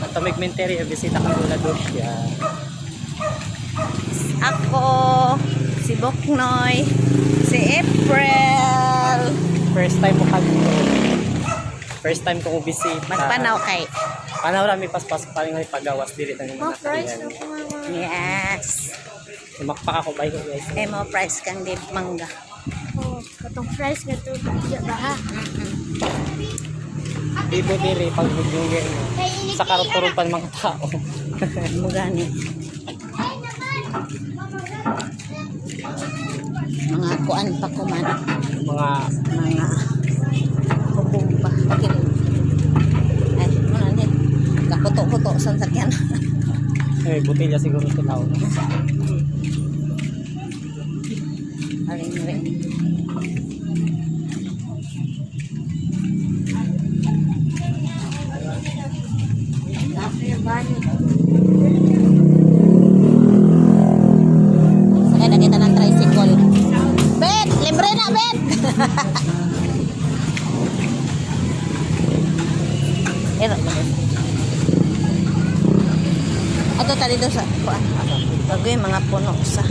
Atomic Cemetery, bisita kang mula doon. Yeah. Ako, si Boknoy, si April. First time mo kag First time ko bisita. Magpanaw kay. Panaw rami paspas paling may pagawas dili tang mga nakalihan. Yes. Sumakpak ako bay guys. Emo price kang di mangga. Oh, katong fries nga to. Diya ba ha? Ibo diri pag bugungin mo. Sa karot-turot pa ng mga tao. Mugani. Mga kuan pa kuman. Mga Mga bubong pa. Ay, muna din. Kakuto-kuto sa sakyan. butilya siguro tinaw. Aling rin. Sakay na kita ng tricycle. Bet! Libre na, Bet! Ito. Ato tali doon sa kuan. Bago yung mga puno sa